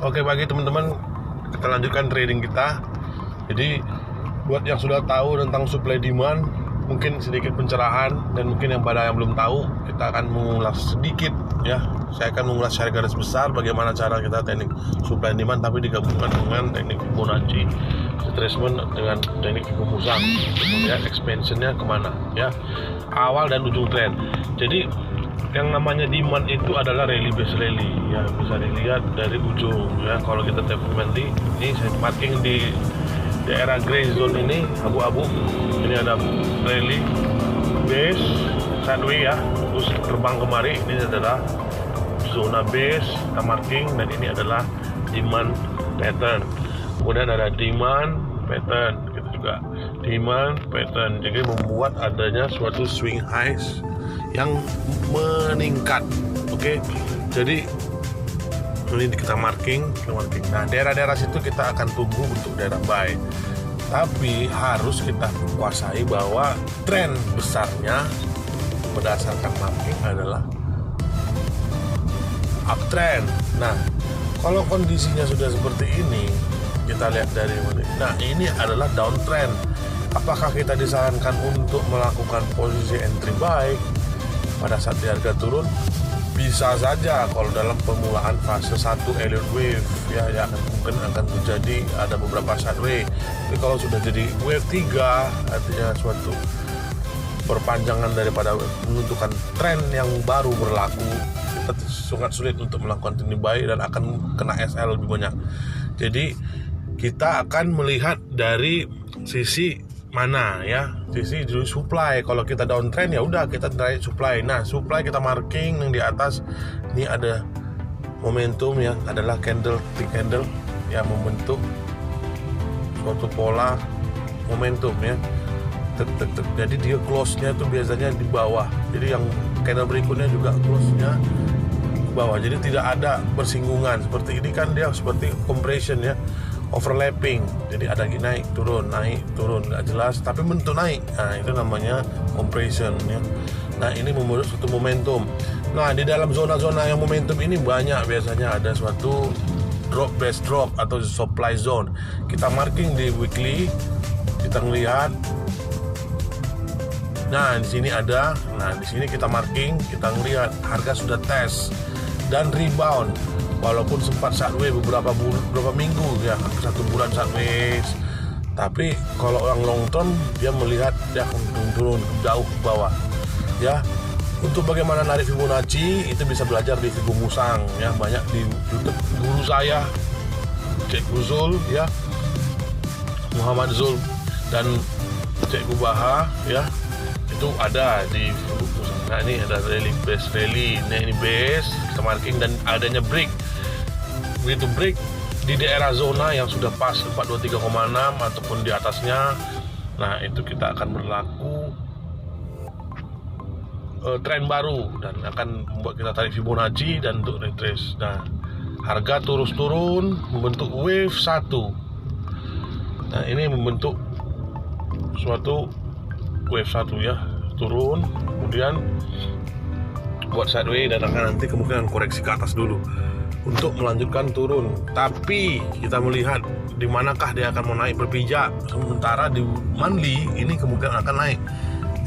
Oke, bagi teman-teman, kita lanjutkan trading kita. Jadi buat yang sudah tahu tentang supply demand, mungkin sedikit pencerahan, dan mungkin yang belum tahu, kita akan mengulas sedikit ya. Saya akan mengulas secara garis besar bagaimana cara kita teknik supply demand, tapi digabungkan dengan teknik Fibonacci retracement dengan teknik Fibonacci untuk melihat expansionnya kemana ya, awal dan ujung trend. Jadi yang namanya demand itu adalah rally based rally ya, bisa dilihat dari ujung ya. Kalau kita nanti ini saya marking di daerah gray zone ini, abu-abu, ini ada rally base sideways ya, terus terbang kemari, ini adalah zona base kita marking, dan ini adalah demand pattern. Kemudian ada demand pattern, gitu juga demand pattern, jadi membuat adanya suatu swing highs yang meningkat. Oke, jadi ini kita marking. Nah, daerah-daerah situ kita akan tunggu untuk daerah buy. Tapi harus kita kuasai bahwa tren besarnya berdasarkan marking adalah uptrend. Nah, kalau kondisinya sudah seperti ini, kita lihat dari mana. Nah, ini adalah downtrend. Apakah kita disarankan untuk melakukan posisi entry buy pada saat di harga turun? Bisa saja kalau dalam permulaan fase 1 Elliott wave ya, yang mungkin akan terjadi ada beberapa sideways. Tapi kalau sudah jadi wave 3, artinya suatu perpanjangan daripada menentukan tren yang baru berlaku, kita sangat sulit untuk melakukan entry buy dan akan kena SL lebih banyak. Jadi kita akan melihat dari sisi mana ya, sisi dulu supply. Kalau kita downtrend ya udah kita naik supply. Nah, supply kita marking yang di atas ini ada momentum ya, adalah candle yang membentuk suatu pola momentum ya. Jadi dia close-nya itu biasanya di bawah. Jadi yang candle berikutnya juga close-nya di bawah. Jadi tidak ada bersinggungan. Seperti ini kan dia seperti compression ya, overlapping. Jadi ada naik turun nggak jelas tapi bentuk naik. Nah, itu namanya compression ya. Nah, ini membentuk suatu momentum. Nah, di dalam zona-zona yang momentum ini banyak biasanya ada suatu drop base drop atau supply zone. Kita marking di weekly, kita melihat. Nah, di sini ada. Nah, di sini kita marking, kita melihat harga sudah tes dan rebound. Walaupun sempat sideways beberapa minggu ya, hampir 1 bulan sideways. Tapi kalau orang long term dia melihat dia akan turun jauh ke bawah. Ya. Untuk bagaimana narik Fibonacci itu bisa belajar di Fibo Musang ya, banyak di YouTube guru saya Cek Zul ya, Muhammad Zul dan Cek Baha ya. Itu ada di Fibo Musang. Nah, ini ada rally base rally. Nah, ini base kita marking dan adanya break. Begitu break di daerah zona yang sudah pas 423,6 ataupun di atasnya, nah itu kita akan berlaku tren baru dan akan membuat kita tarik Fibonacci dan untuk retrace. Nah, harga terus turun membentuk wave 1. Nah, ini membentuk suatu wave 1 ya, turun kemudian buat sideways dan akan nanti kemungkinan koreksi ke atas dulu untuk melanjutkan turun. Tapi kita melihat di manakah dia akan mau naik berpijak. Sementara di monthly ini kemungkinan akan naik,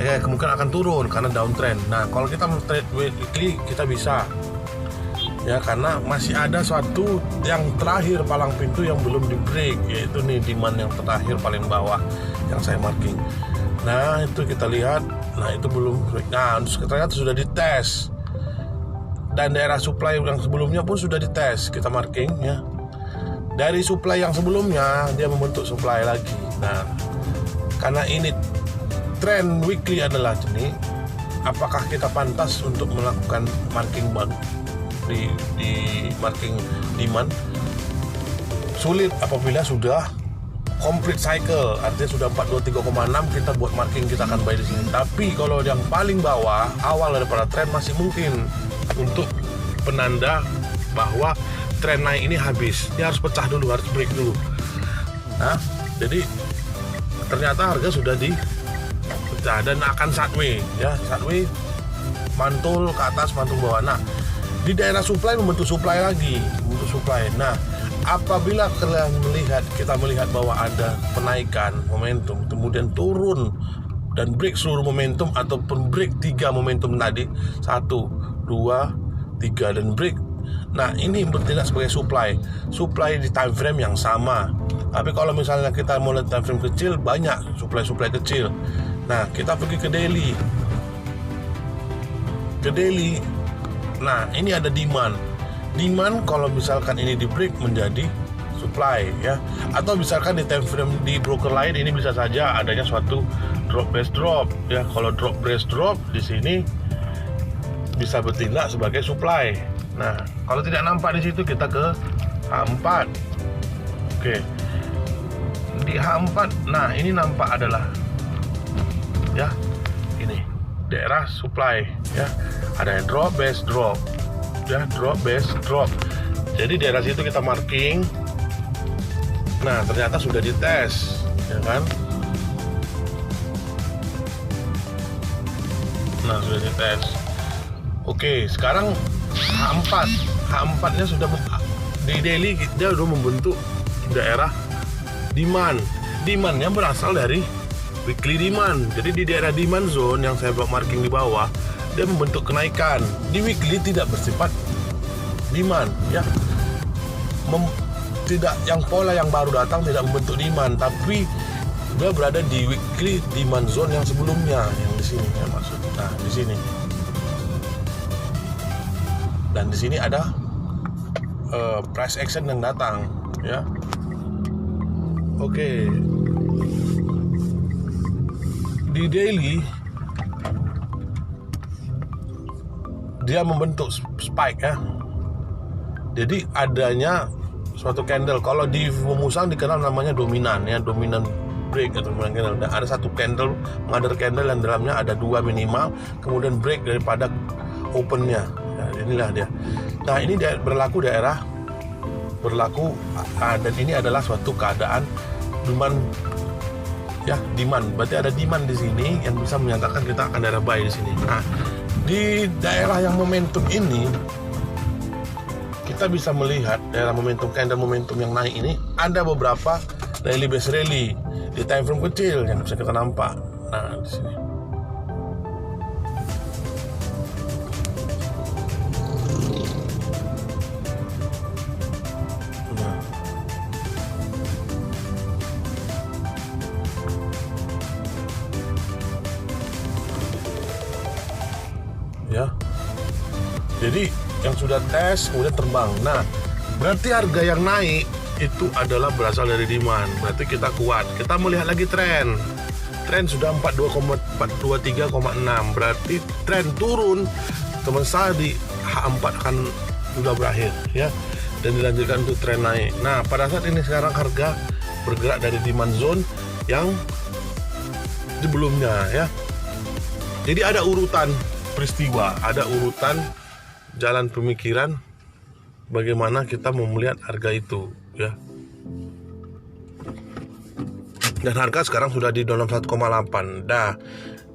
kemungkinan akan turun karena downtrend. Nah, kalau kita trade weekly kita bisa ya, karena masih ada suatu yang terakhir palang pintu yang belum di break, yaitu nih demand yang terakhir paling bawah yang saya marking. Nah, itu kita lihat. Nah, itu belum. Nah, ternyata sudah dites. Dan daerah supply yang sebelumnya pun sudah dites, kita marking ya. Dari supply yang sebelumnya dia membentuk supply lagi. Nah, karena ini trend weekly adalah ini, apakah kita pantas untuk melakukan marking di marking demand? Sulit apabila sudah complete cycle, artinya sudah 423,6 kita buat marking, kita akan buy di sini. Tapi kalau yang paling bawah awal daripada trend masih mungkin untuk penanda bahwa tren naik ini habis. Dia harus pecah dulu, harus break dulu. Nah, jadi ternyata harga sudah dipecah dan akan sideways ya, sideways mantul ke atas, mantul bawah. Nah, di daerah supply membentuk supply lagi, membentuk supply. Nah, apabila kita melihat bahwa ada penaikan momentum, kemudian turun dan break seluruh momentum ataupun break 3 momentum tadi, 1, 2, 3 dan break. Nah, ini bertindak sebagai supply di time frame yang sama. Tapi kalau misalnya kita mau lihat time frame kecil, banyak supply kecil. Nah, kita pergi ke daily. Nah, ini ada demand kalau misalkan ini di break menjadi supply ya, atau misalkan di time frame di broker lain ini bisa saja adanya suatu drop base drop ya. Kalau drop base drop di sini bisa bertindak sebagai supply. Nah, kalau tidak nampak di situ kita ke H4. Oke. Di H4, nah ini nampak adalah ya, ini daerah supply ya. Ada drop base drop ya, drop base drop. Jadi daerah situ kita marking. Nah, ternyata sudah dites ya kan. Nah, sudah dites. Oke, sekarang H4 nya sudah di daily, dia sudah membentuk daerah demandnya berasal dari weekly demand. Jadi di daerah demand zone yang saya buat marking di bawah, dia membentuk kenaikan. Di weekly tidak bersifat demand ya, tidak, yang pola yang baru datang tidak membentuk demand, tapi dia berada di weekly demand zone yang sebelumnya, yang di sini ya maksud. Nah, di sini dan di sini ada price action yang datang ya. Oke. Di daily dia membentuk spike ya. Jadi adanya suatu candle, kalau di pemusang dikenal namanya dominan ya, dominan break atau dominan candle. Dan ada satu candle, mother candle yang dalamnya ada 2 minimal, kemudian break daripada opennya. Nah, inilah dia. Nah, ini berlaku dan ini adalah suatu keadaan demand ya, demand. Berarti ada demand di sini yang bisa menyatakan kita akan daerah buy di sini. Nah, di daerah yang momentum ini kita bisa melihat daerah momentum, candle momentum yang naik ini ada beberapa daily base rally di time frame kecil yang bisa kita nampak. Nah, di sini. Nah. Ya. Jadi yang sudah tes kemudian terbang. Nah, berarti harga yang naik itu adalah berasal dari demand. Berarti kita kuat. Kita melihat lagi tren sudah 43,6. Berarti tren turun semasa di H4 akan sudah berakhir ya, dan dilanjutkan untuk tren naik. Nah, pada saat ini sekarang harga bergerak dari demand zone yang sebelumnya ya. Jadi ada urutan peristiwa, ada urutan jalan pemikiran bagaimana kita mau melihat harga itu ya. Dan harga sekarang sudah di dalam 1,8. Nah,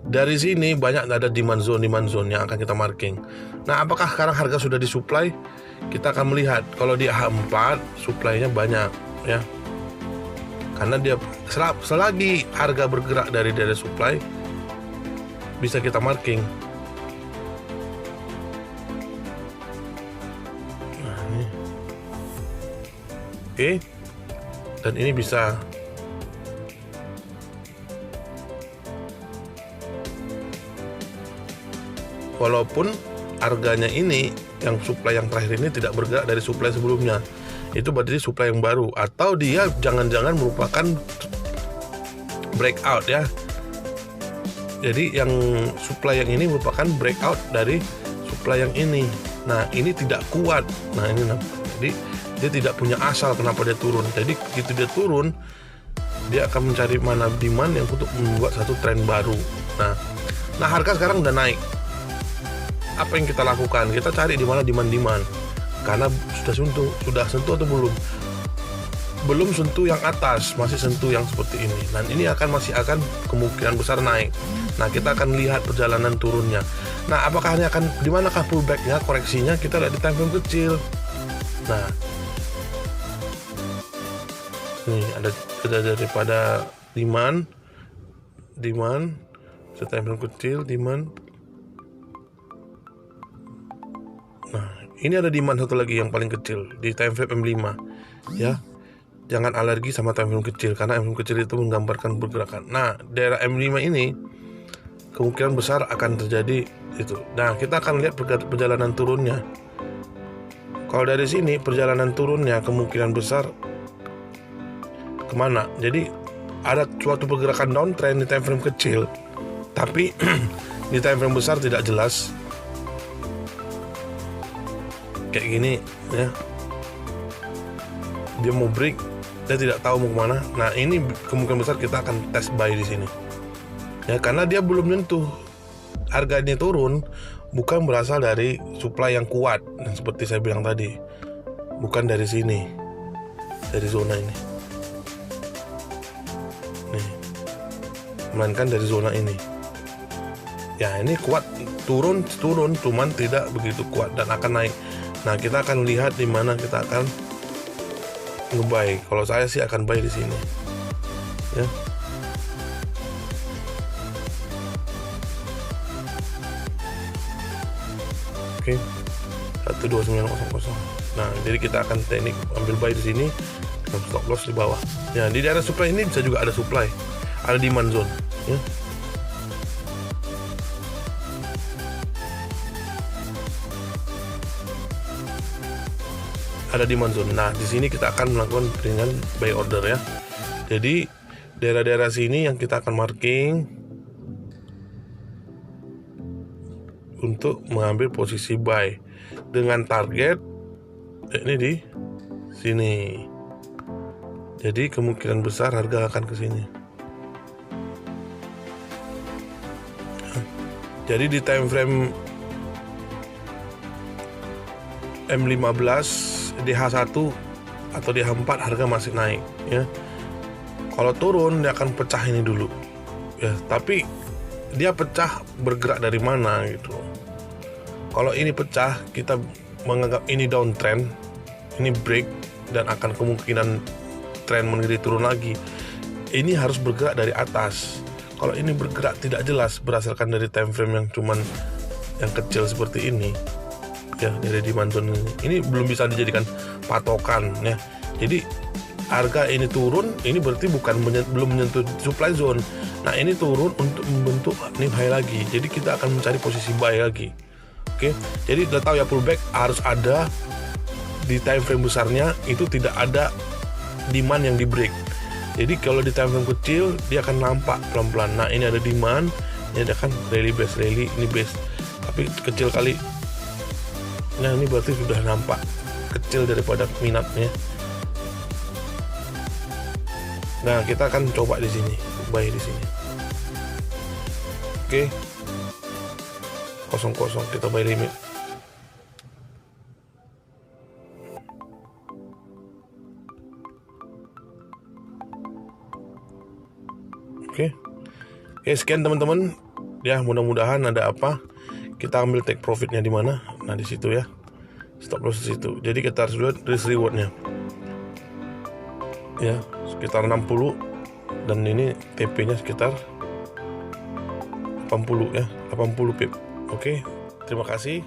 dari sini banyak ada demand zone yang akan kita marking. Nah, apakah sekarang harga sudah disuplai? Kita akan melihat kalau di H4 suplainya banyak ya. Karena dia selagi harga bergerak dari daerah supply bisa kita marking. Oke. Dan ini bisa walaupun harganya ini yang supply yang terakhir ini tidak bergerak dari supply sebelumnya, itu berarti supply yang baru, atau dia jangan-jangan merupakan breakout ya. Jadi yang supply yang ini merupakan breakout dari supply yang ini. Nah, ini tidak kuat. Nah, ini jadi dia tidak punya asal kenapa dia turun. Jadi begitu dia turun, dia akan mencari mana demand yang untuk membuat satu tren baru. Nah harga sekarang udah naik. Apa yang kita lakukan? Kita cari di mana demand. Karena sudah sentuh atau belum? Belum sentuh yang atas, masih sentuh yang seperti ini. Dan ini masih akan kemungkinan besar naik. Nah, kita akan lihat perjalanan turunnya. Nah, apakah ini akan di manakah pullbacknya, koreksinya? Kita lihat di time frame kecil. Nah, Nih ada daripada demand time frame kecil, demand. Nah, ini ada demand satu lagi yang paling kecil di time frame M5 ya. Jangan alergi sama time frame kecil, karena time frame kecil itu menggambarkan pergerakan. Nah, daerah M5 ini kemungkinan besar akan terjadi itu. Nah, kita akan lihat perjalanan turunnya. Kalau dari sini perjalanan turunnya kemungkinan besar kemana? Jadi ada suatu pergerakan downtrend di time frame kecil, tapi di time frame besar tidak jelas. Kayak gini ya. Dia mau break, dia tidak tahu mau kemana. Nah, ini kemungkinan besar kita akan test buy di sini. Ya, karena dia belum nyentuh. Harganya turun bukan berasal dari supply yang kuat, dan seperti saya bilang tadi, bukan dari sini, dari zona ini. Nih, melainkan dari zona ini. Ya, ini kuat, turun, cuman tidak begitu kuat dan akan naik. Nah, kita akan lihat di mana kita akan nge-buy. Kalau saya sih akan buy di sini. Ya. Oke. 12900. Nah, jadi kita akan teknik ambil buy di sini dengan stop loss di bawah. Ya, di daerah supply ini bisa juga ada supply. Ada demand zone, ya. Ada demand zone. Nah, di sini kita akan melakukan dengan buy order ya. Jadi daerah-daerah sini yang kita akan marking untuk mengambil posisi buy dengan target ini di sini. Jadi kemungkinan besar harga akan ke sini. Jadi di time frame M15, DH1 atau DH4 harga masih naik ya. Kalau turun dia akan pecah ini dulu ya, tapi dia pecah bergerak dari mana gitu. Kalau ini pecah, kita menganggap ini downtrend, ini break dan akan kemungkinan tren menjadi turun lagi. Ini harus bergerak dari atas. Kalau ini bergerak tidak jelas berdasarkan dari time frame yang cuman yang kecil seperti ini ya, dari demand zone ini belum bisa dijadikan patokan ya. Jadi harga ini turun, ini berarti belum menyentuh supply zone. Nah, ini turun untuk membentuk new high lagi. Jadi kita akan mencari posisi buy lagi. Oke. Jadi udah tahu ya, pullback harus ada di time frame besarnya, itu tidak ada demand yang di break. Jadi kalau di time frame kecil dia akan nampak pelan-pelan. Nah, ini ada demand, ini ada kan rally base, ini base, tapi kecil kali. Nah, ini berarti sudah nampak kecil daripada minatnya. Nah, kita akan coba di sini, buy di sini. Oke. 00 kita buy limit. Oke, sekian teman-teman. Ya, mudah-mudahan ada apa. Kita ambil take profitnya di mana? Nah, di situ ya. Stop loss di situ. Jadi kita harus lihat risk rewardnya. Ya, sekitar 60 dan ini TP-nya sekitar 80 ya, 80 pip. Oke, terima kasih.